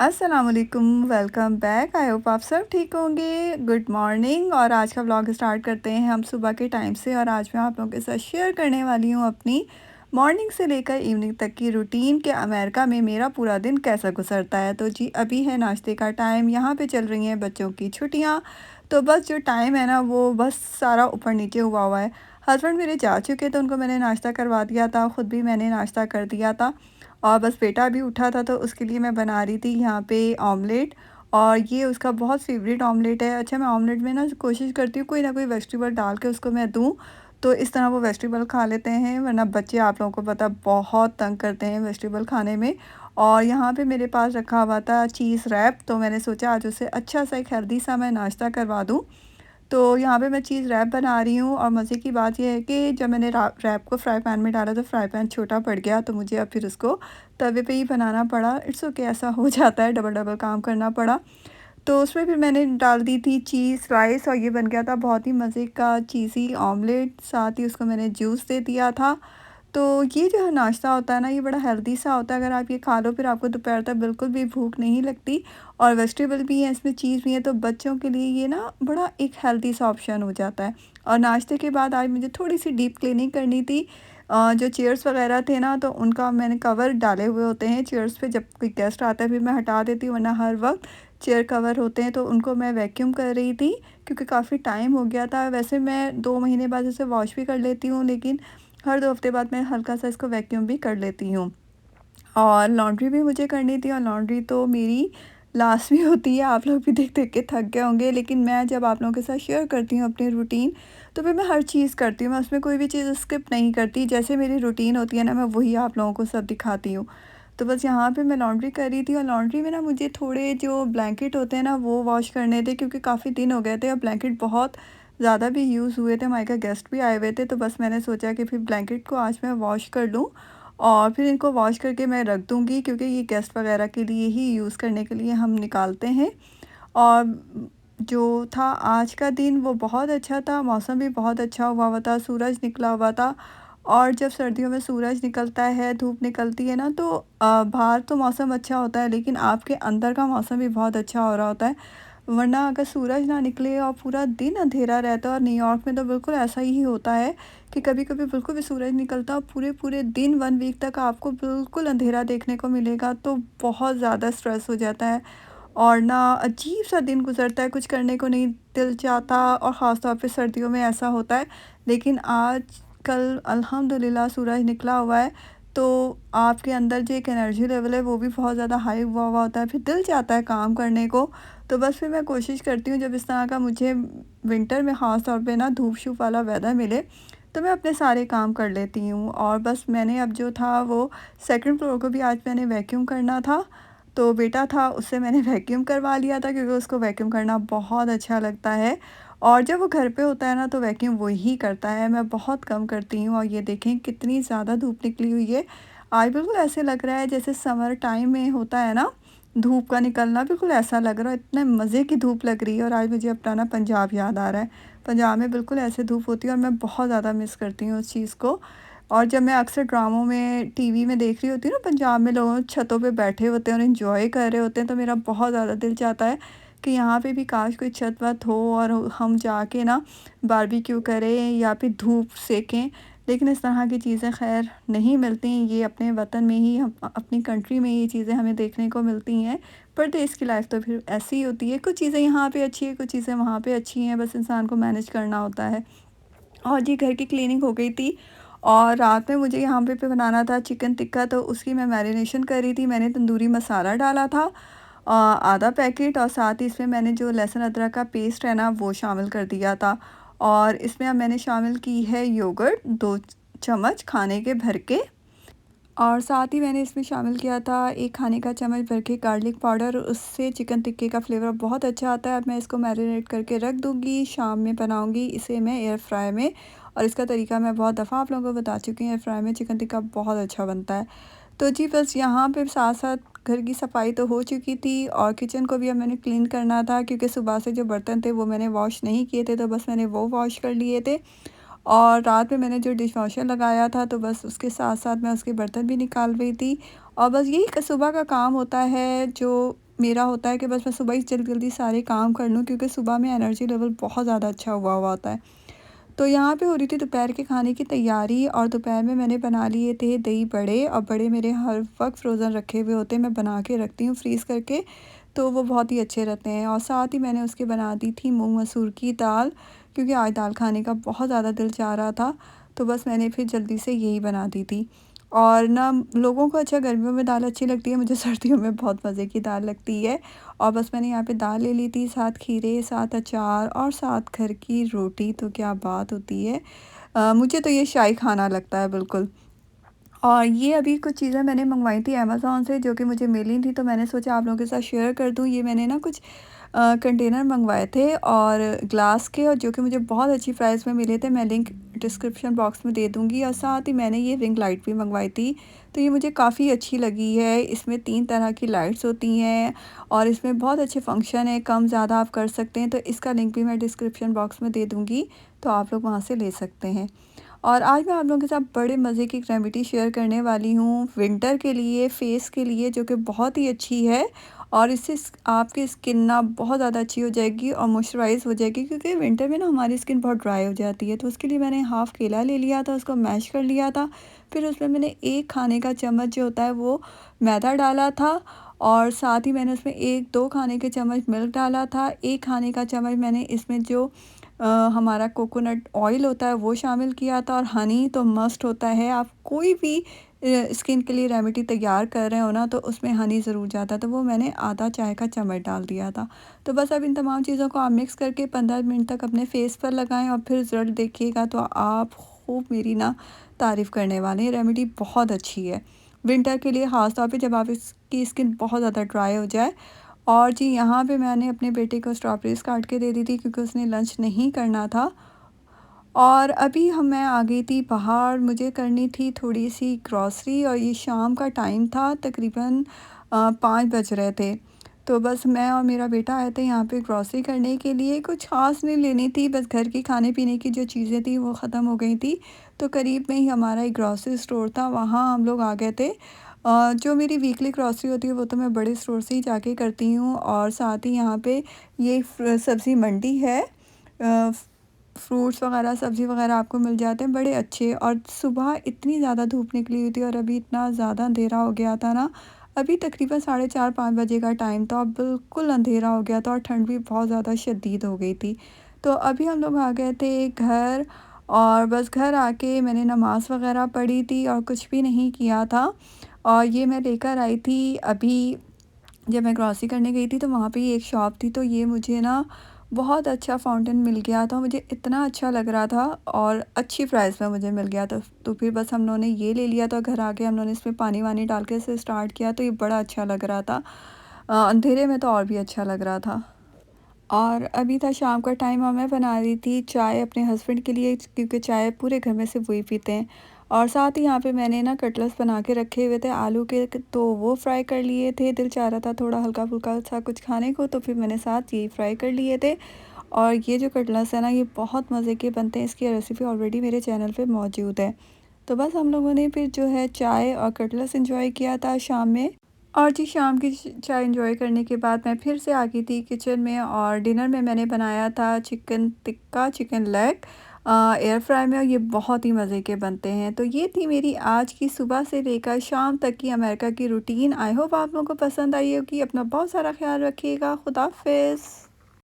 अस्सलामुअलैकुम, welcome back. I hope आप सब ठीक होंगे। Good morning. और आज का व्लॉग स्टार्ट करते हैं हम सुबह के टाइम से। और आज मैं आप लोगों के साथ शेयर करने वाली हूँ अपनी मॉर्निंग से लेकर इवनिंग तक की रूटीन कि अमेरिका में मेरा पूरा दिन कैसा गुजरता है। तो जी अभी है नाश्ते का टाइम, यहाँ पे चल रही हैं बच्चों की छुट्टियाँ। तो बस जो टाइम है ना वो बस सारा ऊपर नीचे हुआ हुआ है। हस्बैंड मेरे जा चुके थे, उनको मैंने नाश्ता करवा दिया था, ख़ुद भी मैंने नाश्ता कर दिया था। और बस बेटा भी उठा था तो उसके लिए मैं बना रही थी यहाँ पे ऑमलेट। और ये उसका बहुत फेवरेट ऑमलेट है। अच्छा, मैं ऑमलेट में ना कोशिश करती हूँ कोई ना कोई वेजिटेबल डाल के उसको मैं दूँ, तो इस तरह वो वेजिटेबल खा लेते हैं, वरना बच्चे आप लोगों को पता बहुत तंग करते हैं वेजिटेबल खाने में। और यहाँ पे मेरे पास रखा हुआ था चीज़ रैप, तो मैंने सोचा आज उसे अच्छा सा एक हेल्दी सा मैं नाश्ता करवा दूँ। तो यहाँ पे मैं चीज़ रैप बना रही हूँ। और मज़े की बात ये है कि जब मैंने रैप को फ्राई पैन में डाला तो फ्राई पैन छोटा पड़ गया, तो मुझे अब फिर उसको तवे पे ही बनाना पड़ा। इट्स ओके, ऐसा हो जाता है, डबल डबल काम करना पड़ा। तो उसमें फिर मैंने डाल दी थी चीज़ स्लाइस और ये बन गया था बहुत ही मज़े का चीज़ी ऑमलेट। साथ ही उसको मैंने जूस दे दिया था। तो ये जो है नाश्ता होता है ना, ये बड़ा हेल्दी सा होता है। अगर आप ये खा लो फिर आपको दोपहर तक बिल्कुल भी भूख नहीं लगती। और वेजिटेबल भी है इसमें, चीज़ भी है, तो बच्चों के लिए ये ना बड़ा एक हेल्दी सा ऑप्शन हो जाता है। और नाश्ते के बाद आज मुझे थोड़ी सी डीप क्लीनिंग करनी थी। जो चेयर्स वगैरह थे ना, तो उनका मैंने कवर डाले हुए होते हैं चेयर्स पे, जब कोई गेस्ट आता है फिर मैं हटा देती हूँ, वरना हर वक्त चेयर कवर होते हैं, तो उनको मैं वैक्यूम कर रही थी क्योंकि काफ़ी टाइम हो गया था। वैसे मैं 2 महीने बाद इसे वॉश भी कर लेती हूँ, लेकिन हर 2 हफ्ते बाद मैं हल्का सा इसको वैक्यूम भी कर लेती हूँ। और लॉन्ड्री भी मुझे करनी थी, और लॉन्ड्री तो मेरी लास्ट में होती है। आप लोग भी देख-देख के थक गए होंगे, लेकिन मैं जब आप लोगों के साथ शेयर करती हूँ अपनी रूटीन, तो फिर मैं हर चीज़ करती हूँ। मैं उसमें कोई भी चीज़ स्किप नहीं करती। जैसे मेरी रूटीन होती है ना, मैं वही आप लोगों को सब दिखाती हूँ। तो बस यहाँ पे मैं लॉन्ड्री कर रही थी, और लॉन्ड्री में ना मुझे थोड़े जो ब्लैंकेट होते हैं ना वो वॉश करने थे, क्योंकि काफ़ी दिन हो गए थे और ब्लैंकेट बहुत ज़्यादा भी यूज़ हुए थे। हमारे घर गेस्ट भी आए हुए थे, तो बस मैंने सोचा कि फिर ब्लैंकेट को आज मैं वॉश कर लूँ और फिर इनको वॉश करके मैं रख दूँगी, क्योंकि ये गेस्ट वगैरह के लिए ही यूज़ करने के लिए हम निकालते हैं। और जो था आज का दिन वो बहुत अच्छा था, मौसम भी बहुत अच्छा हुआ हुआ था, सूरज निकला हुआ था। और जब सर्दियों में सूरज निकलता है, धूप निकलती है ना, तो बाहर तो मौसम अच्छा होता है, लेकिन आपके अंदर का मौसम भी बहुत अच्छा हो रहा होता है। वरना अगर सूरज ना निकले और पूरा दिन अंधेरा रहता है, और न्यूयॉर्क में तो बिल्कुल ऐसा ही होता है कि कभी-कभी बिल्कुल भी सूरज निकलता और पूरे-पूरे दिन 1 वीक तक आपको बिल्कुल अंधेरा देखने को मिलेगा, तो बहुत ज़्यादा स्ट्रेस हो जाता है। और ना अजीब-सा दिन गुज़रता है, कुछ करने को नहीं दिल चाहता, और ख़ास तौर पे सर्दियों में ऐसा होता है। लेकिन आजकल अल्हम्दुलिल्लाह सूरज निकला हुआ है, तो आपके अंदर जो एक एनर्जी लेवल है वो भी बहुत ज़्यादा हाई हुआ हुआ होता है, फिर दिल चाहता है काम करने को। तो बस फिर मैं कोशिश करती हूँ जब इस तरह का मुझे विंटर में ख़ास तौर पे ना धूप-छूप वाला वेदर मिले, तो मैं अपने सारे काम कर लेती हूँ। और बस मैंने अब जो था वो सेकंड फ्लोर को भी आज मैंने वैक्यूम करना था, तो बेटा था उससे मैंने वैक्यूम करवा लिया था, क्योंकि उसको वैक्यूम करना बहुत अच्छा लगता है। और जब वो घर पे होता है ना तो वैक्यूम वो ही करता है, मैं बहुत कम करती हूँ। और ये देखें कितनी ज़्यादा धूप निकली हुई है। आज बिल्कुल ऐसे लग रहा है जैसे समर टाइम में होता है ना, धूप का निकलना, बिल्कुल ऐसा लग रहा है, इतने मज़े की धूप लग रही है। और आज मुझे अपना ना पंजाब याद आ रहा है। पंजाब में बिल्कुल ऐसे धूप होती है, और मैं बहुत ज़्यादा मिस करती हूँ उस चीज़ को। और जब मैं अक्सर ड्रामों में, टीवी में देख रही होती हूँ ना, पंजाब में लोग छतों पे बैठे होते हैं और एंजॉय कर रहे होते हैं, तो मेरा बहुत ज़्यादा दिल चाहता है कि यहाँ पे भी काश कोई छत वत हो और हम जाके ना बारबेक्यू करें या फिर धूप सेकें। लेकिन इस तरह की चीज़ें खैर नहीं मिलती, ये अपने वतन में ही, हम अपनी कंट्री में ये चीज़ें हमें देखने को मिलती हैं। परदेश की लाइफ तो फिर ऐसी ही होती है, कुछ चीज़ें यहाँ पे अच्छी है, कुछ चीज़ें वहाँ पे अच्छी हैं, बस इंसान को मैनेज करना होता है। और जी घर की क्लीनिंग हो गई थी, और रात में मुझे यहाँ पे बनाना था चिकन टिक्का, तो उसकी मैं मैरिनेशन कर रही थी। मैंने तंदूरी मसाला डाला था आधा पैकेट, और साथ ही इसमें मैंने जो लहसुन अदरक का पेस्ट है ना वो शामिल कर दिया था। और इसमें अब मैंने शामिल की है योगर्ट 2 चम्मच खाने के भर के। और साथ ही मैंने इसमें शामिल किया था 1 खाने का चम्मच भर के गार्लिक पाउडर, उससे चिकन टिक्के का फ्लेवर बहुत अच्छा आता है। अब मैं इसको मैरिनेट करके रख दूँगी, शाम में बनाऊँगी इसे मैं एयर फ्राई में। और इसका तरीका मैं बहुत दफ़ा आप लोगों को बता चुकी हूँ, एयर फ्राई में चिकन टिक्का बहुत अच्छा बनता है। तो जी बस यहाँ पे साथ-साथ घर की सफाई तो हो चुकी थी, और किचन को भी अब मैंने क्लीन करना था, क्योंकि सुबह से जो बर्तन थे वो मैंने वॉश नहीं किए थे, तो बस मैंने वो वॉश कर लिए थे। और रात में मैंने जो डिशवॉशर लगाया था, तो बस उसके साथ-साथ मैं उसके बर्तन भी निकाल रही थी। और बस यही सुबह का काम होता है, जो मेरा होता है कि बस मैं सुबह ही जल्दी-जल्दी सारे काम कर लूँ, क्योंकि सुबह में एनर्जी लेवल बहुत ज़्यादा अच्छा हुआ हुआ होता है। तो यहाँ पे हो रही थी दोपहर के खाने की तैयारी, और दोपहर में मैंने बना लिए थे दही बड़े, और बड़े मेरे हर वक्त फ्रोज़न रखे हुए होते हैं, मैं बना के रखती हूँ फ्रीज़ करके, तो वो बहुत ही अच्छे रहते हैं। और साथ ही मैंने उसके बना दी थी मूंग मसूर की दाल, क्योंकि आज दाल खाने का बहुत ज़्यादा दिल चाह रहा था, तो बस मैंने फिर जल्दी से यही बना दी थी। और ना लोगों को अच्छा गर्मियों में दाल अच्छी लगती है, मुझे सर्दियों में बहुत मज़े की दाल लगती है। और बस मैंने यहाँ पे दाल ले ली थी, साथ खीरे, साथ अचार और साथ घर की रोटी, तो क्या बात होती है। मुझे तो ये शाही खाना लगता है बिल्कुल। और ये अभी कुछ चीज़ें मैंने मँगवाई थी अमेज़न से, जो कि मुझे मिली थी, तो मैंने सोचा आप लोगों के साथ शेयर कर दूँ। ये मैंने ना कुछ कंटेनर मँगवाए थे और ग्लास के, और जो कि मुझे बहुत अच्छी प्राइस में मिले थे। मैं लिंक डिस्क्रिप्शन बॉक्स में दे दूँगी। और साथ ही मैंने ये रिंग लाइट भी मँगवाई थी, तो ये मुझे काफ़ी अच्छी लगी है। इसमें 3 तरह की लाइट्स होती हैं, और इसमें बहुत अच्छे फंक्शन है, कम ज़्यादा आप कर सकते हैं। तो इसका लिंक भी मैं डिस्क्रिप्शन बॉक्स में दे दूँगी, तो आप लोग वहाँ से ले सकते हैं। और आज मैं आप लोगों के साथ बड़े मज़े की एक रेमेडी शेयर करने वाली हूँ विंटर के लिए, फेस के लिए, जो कि बहुत ही अच्छी है। और इससे आपकी स्किन ना बहुत ज़्यादा अच्छी हो जाएगी और मॉइस्चराइज हो जाएगी, क्योंकि विंटर में ना हमारी स्किन बहुत ड्राई हो जाती है। तो उसके लिए मैंने हाफ़ केला ले लिया था, उसको मैश कर लिया था। फिर उसमें मैंने 1 खाने का चम्मच जो होता है वो मैदा डाला था, और साथ ही मैंने उसमें 1-2 खाने के चम्मच मिल्क डाला था। 1 खाने का चम्मच मैंने इसमें जो हमारा कोकोनट ऑयल होता है वो शामिल किया था। और हनी तो मस्ट होता है, आप कोई भी स्किन के लिए रेमेडी तैयार कर रहे हो ना, तो उसमें हनी ज़रूर जाता है, तो वो मैंने आधा चाय का चम्मच डाल दिया था। तो बस अब इन तमाम चीज़ों को आप मिक्स करके 15 मिनट तक अपने फेस पर लगाएं, और फिर रिज़ल्ट देखिएगा तो आप खूब मेरी ना तारीफ़ करने वाले हैं। रेमेडी बहुत अच्छी है विंटर के लिए, ख़ास तौर पे जब आप इसकी स्किन बहुत ज़्यादा ड्राई हो जाए। और जी, यहाँ पे मैंने अपने बेटे को स्ट्रॉबेरीज़ काट के दे दी थी, क्योंकि उसने लंच नहीं करना था। और अभी मैं आ गई थी बाहर, मुझे करनी थी थोड़ी-सी ग्रॉसरी, और ये शाम का टाइम था, तकरीबन 5 बज रहे थे। तो बस मैं और मेरा बेटा आए थे यहाँ पे ग्रॉसरी करने के लिए। कुछ ख़ास नहीं लेनी थी, बस घर की खाने-पीने की जो चीज़ें थी वो ख़त्म हो गई थी। तो करीब में ही हमारा एक ग्रॉसरी स्टोर था, वहाँ हम लोग आ गए थे। जो मेरी वीकली ग्रॉसरी होती है वो तो मैं बड़े स्टोर से ही जाके करती हूँ। और साथ ही यहाँ पे ये सब्ज़ी मंडी है, फ्रूट्स वगैरह, सब्ज़ी वगैरह आपको मिल जाते हैं बड़े अच्छे। और सुबह इतनी ज़्यादा धूप निकली हुई थी, और अभी इतना ज़्यादा अंधेरा हो गया था ना, अभी तकरीबन 4:30-5 बजे का टाइम था, और बिल्कुल अंधेरा हो गया था, और ठंड भी बहुत ज़्यादा शदीद हो गई थी। तो अभी हम लोग आ गए थे घर, और बस घर आके मैंने नमाज़ वगैरह पढ़ी थी, और कुछ भी नहीं किया था। और ये मैं लेकर आई थी अभी, जब मैं ग्रॉसरी करने गई थी तो वहाँ पे ही एक शॉप थी, तो ये मुझे ना बहुत अच्छा फाउंटेन मिल गया था, मुझे इतना अच्छा लग रहा था, और अच्छी प्राइस में मुझे मिल गया था। तो फिर बस हम लोगों ने ये ले लिया था, घर आके हम लोगों ने इसमें पानी वानी डाल के इसे स्टार्ट किया, तो ये बड़ा अच्छा लग रहा था। अंधेरे में तो और भी अच्छा लग रहा था। और अभी था शाम का टाइम, और मैं बना रही थी चाय अपने हस्बैंड के लिए, क्योंकि चाय पूरे घर में से वही पीते हैं। और साथ ही यहाँ पे मैंने ना कटलेट्स बना के रखे हुए थे आलू के, तो वो फ्राई कर लिए थे। दिल चाह रहा था थोड़ा हल्का फुल्का सा कुछ खाने को, तो फिर मैंने साथ यही फ्राई कर लिए थे। और ये जो कटलेट्स है ना, ये बहुत मज़े के बनते हैं, इसकी रेसिपी ऑलरेडी मेरे चैनल पे मौजूद है। तो बस हम लोगों ने फिर जो है चाय और कटलेट्स एंजॉय किया था शाम में। और जी, शाम की चाय एंजॉय करने के बाद मैं फिर से आ गई थी किचन में, और डिनर में मैंने बनाया था chicken tikka, chicken leg, air fry में, और ये बहुत ही मज़े के बनते हैं। तो ये थी मेरी आज की सुबह से लेकर शाम तक की अमेरिका की रूटीन। आई होप आप लोगों को पसंद आई होगी। अपना बहुत सारा ख्याल रखिएगा। खुदा हाफिज़।